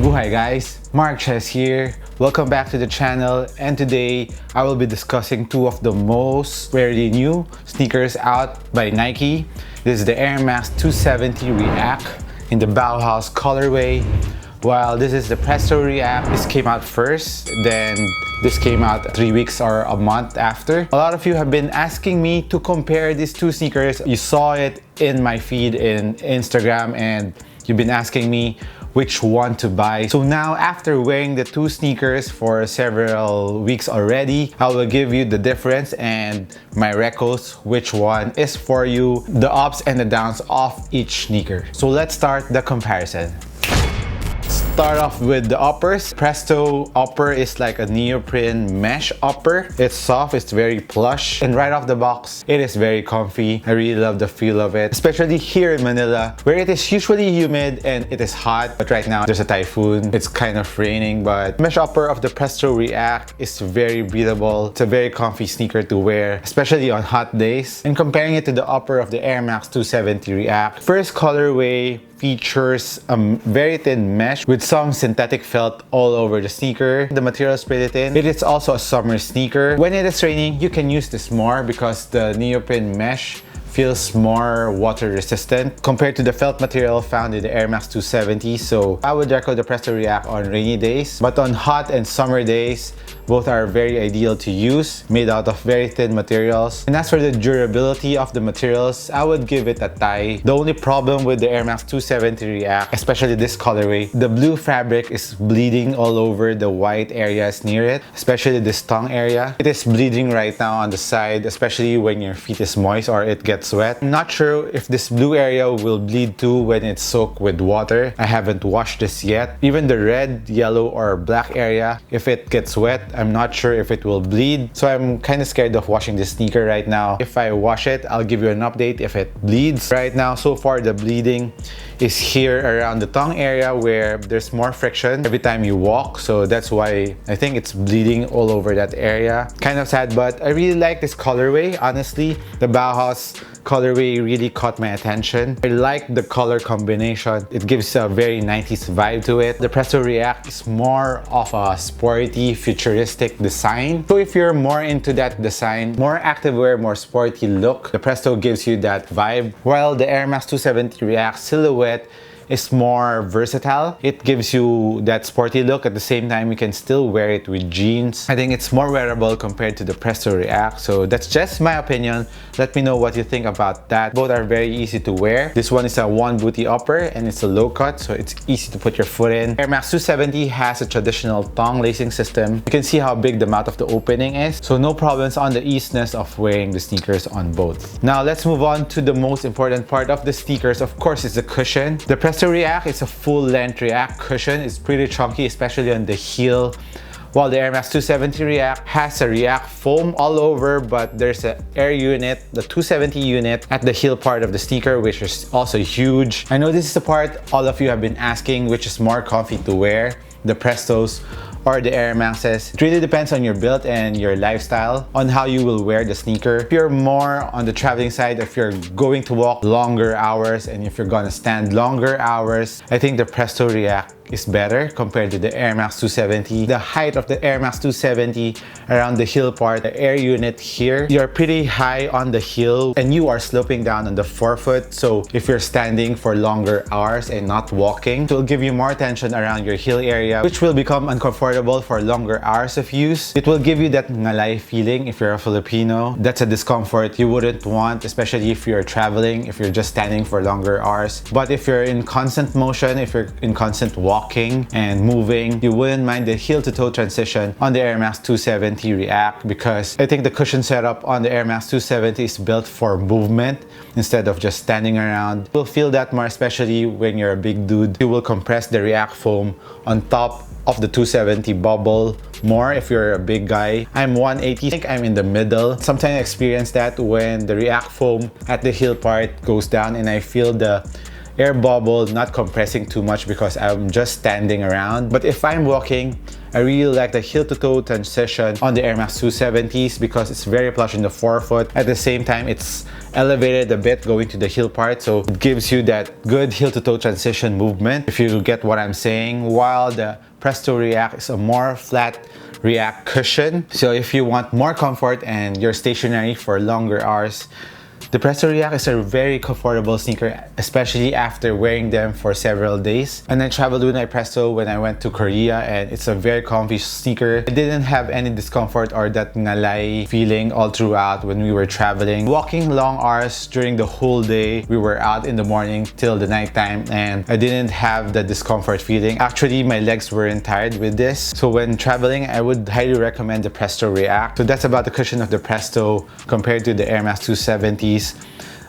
Mabuhay guys! Mark Ches here. Welcome back to the channel, and today I will be discussing two of the most rarely new sneakers out by Nike. This is the Airmax 270 React in the Bauhaus colorway, while this is the Presto React. This came out first, then this came out 3 weeks or a month after. A lot of you have been asking me to compare these two sneakers. You saw it in my feed in Instagram and you've been asking me which one to buy. So now, after wearing the two sneakers for several weeks already, I will give you the difference and my recos, which one is for you, the ups and the downs of each sneaker. So let's start the comparison. Start off with the uppers. Presto upper is like a neoprene mesh upper. It's soft, it's very plush, and right off the box, it is very comfy. I really love the feel of it, especially here in Manila, where it is usually humid and it is hot. But right now, there's a typhoon. It's kind of raining, but mesh upper of the Presto React is very breathable. It's a very comfy sneaker to wear, especially on hot days. And comparing it to the upper of the Airmax 270 React, first colorway features a very thin mesh with some synthetic felt all over the sneaker. The material is pretty thin. It is also a summer sneaker. When it is raining, you can use this more because the neoprene mesh feels more water resistant compared to the felt material found in the Airmax 270. So I would recommend the Presto React on rainy days, but on hot and summer days, both are very ideal to use, made out of very thin materials. And as for the durability of the materials, I would give it a tie. The only problem with the Airmax 270 React, especially this colorway, the blue fabric is bleeding all over the white areas near it, especially this tongue area. It is bleeding right now on the side, especially when your feet is moist or it gets wet. I'm not sure if this blue area will bleed too when it's soaked with water. I haven't washed this yet. Even the red, yellow, or black area, if it gets wet, I'm not sure if it will bleed. So I'm kind of scared of washing this sneaker right now. If I wash it, I'll give you an update if it bleeds. Right now, so far, the bleeding is here around the tongue area where there's more friction every time you walk. So that's why I think it's bleeding all over that area. Kind of sad, but I really like this colorway. Honestly, the Bauhaus colorway really caught my attention. I like the color combination. It gives a very 90s vibe to it. The Presto React is more of a sporty, futuristic design. So if you're more into that design, more activewear, more sporty look, the Presto gives you that vibe. While the Airmax 270 React silhouette is more versatile. It gives you that sporty look. At the same time, you can still wear it with jeans. I think it's more wearable compared to the Presto React. So that's just my opinion. Let me know what you think about that. Both are very easy to wear. This one is a one booty upper and it's a low cut, so it's easy to put your foot in. Airmax 270 has a traditional thong lacing system. You can see how big the mouth of the opening is. So no problems on the easiness of wearing the sneakers on both. Now let's move on to the most important part of the sneakers. Of course, it's the cushion. The Presto React is a full-length React cushion. It's pretty chunky, especially on the heel, while the Airmax 270 React has a React foam all over, but there's an air unit, the 270 unit, at the heel part of the sneaker, which is also huge. I know this is the part all of you have been asking, which is more comfy to wear, the Prestos or the Airmaxes. It really depends on your build and your lifestyle on how you will wear the sneaker. If you're more on the traveling side, if you're going to walk longer hours and if you're gonna stand longer hours, I think the Presto React is better compared to the Airmax 270. The height of the Airmax 270 around the heel part, the air unit here, you're pretty high on the heel and you are sloping down on the forefoot. So if you're standing for longer hours and not walking, it will give you more tension around your heel area, which will become uncomfortable for longer hours of use. It will give you that ngalay feeling if you're a Filipino. That's a discomfort you wouldn't want, especially if you're traveling, if you're just standing for longer hours. But if you're in constant motion, if you're in constant walking and moving, you wouldn't mind the heel-to-toe transition on the Airmax 270 React, because I think the cushion setup on the Airmax 270 is built for movement instead of just standing around. You'll feel that more, especially when you're a big dude. You will compress the React foam on top of the 270 bubble more if you're a big guy. I'm 180, I think I'm in the middle. Sometimes I experience that when the React foam at the heel part goes down and I feel the air bubble not compressing too much because I'm just standing around. But if I'm walking, I really like the heel-to-toe transition on the Airmax 270s because it's very plush in the forefoot. At the same time, it's elevated a bit going to the heel part, so it gives you that good heel to toe transition movement, if you get what I'm saying, while the Presto React is a more flat React cushion. So if you want more comfort and you're stationary for longer hours, the Presto React is a very comfortable sneaker, especially after wearing them for several days. And I traveled with my Presto when I went to Korea, and it's a very comfy sneaker. I didn't have any discomfort or that ngalay feeling all throughout when we were traveling. Walking long hours during the whole day, we were out in the morning till the nighttime, and I didn't have the discomfort feeling. Actually, my legs weren't tired with this. So when traveling, I would highly recommend the Presto React. So that's about the cushion of the Presto compared to the Airmax 270s.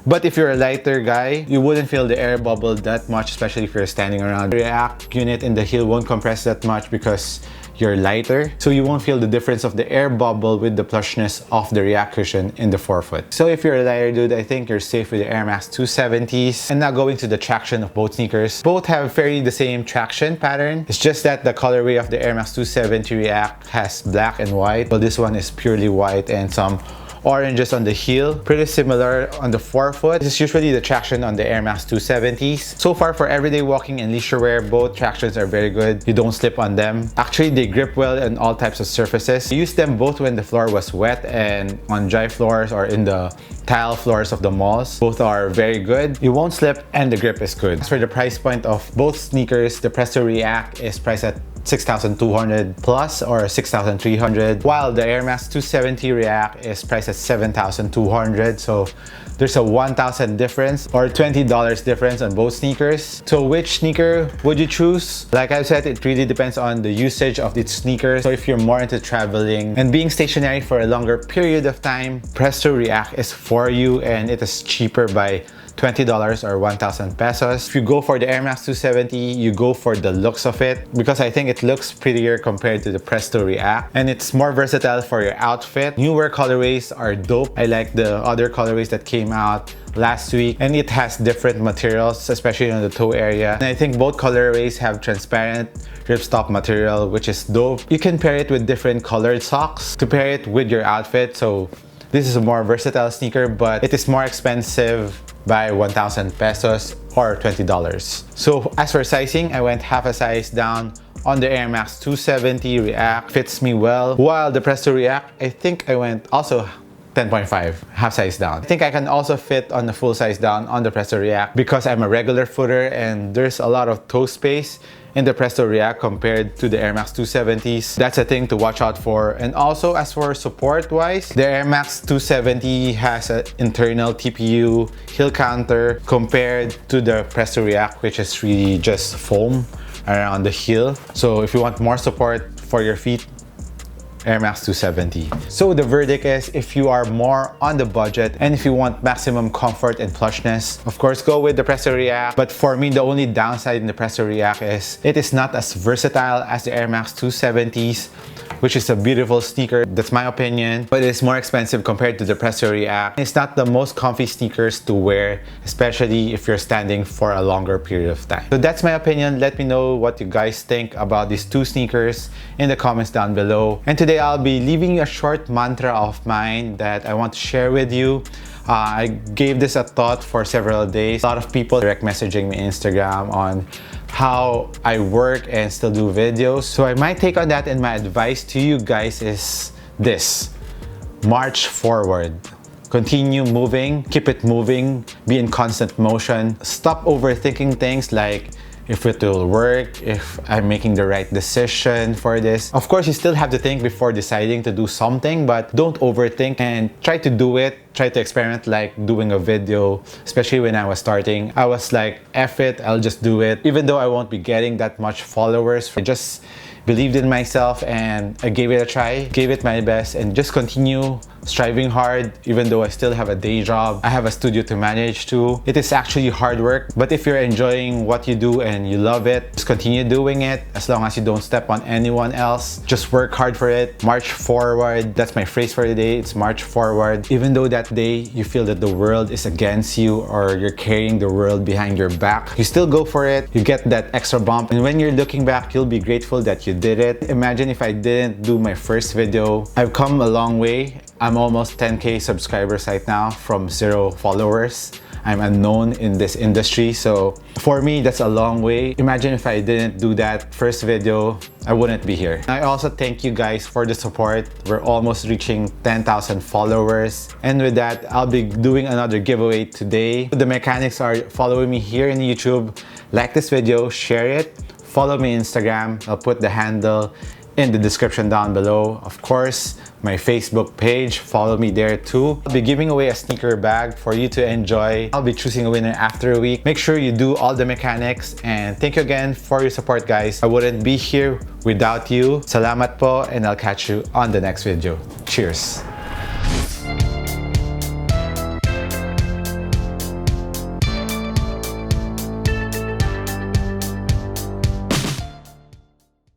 But if you're a lighter guy, you wouldn't feel the air bubble that much, especially if you're standing around. The React unit in the heel won't compress that much because you're lighter, so you won't feel the difference of the air bubble with the plushness of the React cushion in the forefoot. So if you're a lighter dude, I think you're safe with the Airmax 270s. And now going to the traction of both sneakers. Both have fairly the same traction pattern. It's just that the colorway of the Airmax 270 React has black and white, while this one is purely white and some oranges on the heel. Pretty similar on the forefoot. This is usually the traction on the Airmax 270s. So far, for everyday walking and leisure wear, both tractions are very good. You don't slip on them. Actually, they grip well on all types of surfaces. I used them both when the floor was wet and on dry floors or in the tile floors of the malls. Both are very good. You won't slip and the grip is good. As for the price point of both sneakers, the Presto React is priced at 6,200 plus or 6,300, while the Airmax 270 React is priced at 7,200. So there's a 1,000 difference or $20 difference on both sneakers. So which sneaker would you choose? Like I said, it really depends on the usage of each sneaker. So if you're more into traveling and being stationary for a longer period of time, Presto React is for you, and it is cheaper by $20 or 1,000 pesos. If you go for the Airmax 270, you go for the looks of it, because I think it looks prettier compared to the Presto React, and it's more versatile for your outfit. Newer colorways are dope. I like the other colorways that came out last week, and it has different materials, especially on the toe area. And I think both colorways have transparent ripstop material, which is dope. You can pair it with different colored socks to pair it with your outfit. So this is a more versatile sneaker, but it is more expensive by 1,000 pesos or $20. So as for sizing, I went half a size down on the Airmax 270 React. Fits me well. While the Presto React, I think I went also 10.5, half size down. I think I can also fit on the full size down on the Presto React because I'm a regular footer and there's a lot of toe space in the Presto React compared to the Airmax 270s. That's a thing to watch out for. And also, as for support wise, the Airmax 270 has an internal TPU heel counter compared to the Presto React, which is really just foam around the heel. So if you want more support for your feet, Airmax 270. So the verdict is, if you are more on the budget and if you want maximum comfort and plushness, of course go with the Presto React. But for me, the only downside in the Presto React is it is not as versatile as the Airmax 270s, which is a beautiful sneaker. That's my opinion, but it's more expensive compared to the Presto React. It's not the most comfy sneakers to wear, especially if you're standing for a longer period of time. So that's my opinion. Let me know what you guys think about these two sneakers in the comments down below. And today I'll be leaving you a short mantra of mine that I want to share with you. I gave this a thought for several days. A lot of people direct messaging me on Instagram on how I work and still do videos. So my take on that and my advice to you guys is this: march forward. Continue moving, keep it moving, be in constant motion. Stop overthinking things like if it will work, if I'm making the right decision for this. Of course, you still have to think before deciding to do something, but don't overthink and try to do it. Try to experiment, like doing a video. Especially when I was starting, I was like, F it, I'll just do it. Even though I won't be getting that much followers, I just believed in myself and I gave it a try, gave it my best, and just continue striving hard. Even though I still have a day job, I have a studio to manage too. It is actually hard work, but if you're enjoying what you do and you love it, just continue doing it. As long as you don't step on anyone else, just work hard for it. March forward. That's my phrase for the day. It's march forward. Even though that day you feel that the world is against you or you're carrying the world behind your back, you still go for it. You get that extra bump, and when you're looking back, you'll be grateful that you did it. Imagine if I didn't do my first video. I've come a long way. I'm almost 10K subscribers right now from 0 followers. I'm unknown in this industry, so for me, that's a long way. Imagine if I didn't do that first video, I wouldn't be here. I also thank you guys for the support. We're almost reaching 10,000 followers. And with that, I'll be doing another giveaway today. The mechanics are following me here in YouTube. Like this video, share it, follow me on Instagram. I'll put the handle in the description down below. Of course, my Facebook page, follow me there too. I'll be giving away a sneaker bag for you to enjoy. I'll be choosing a winner after a week. Make sure you do all the mechanics, and thank you again for your support, guys. I wouldn't be here without you. Salamat po, and I'll catch you on the next video. Cheers!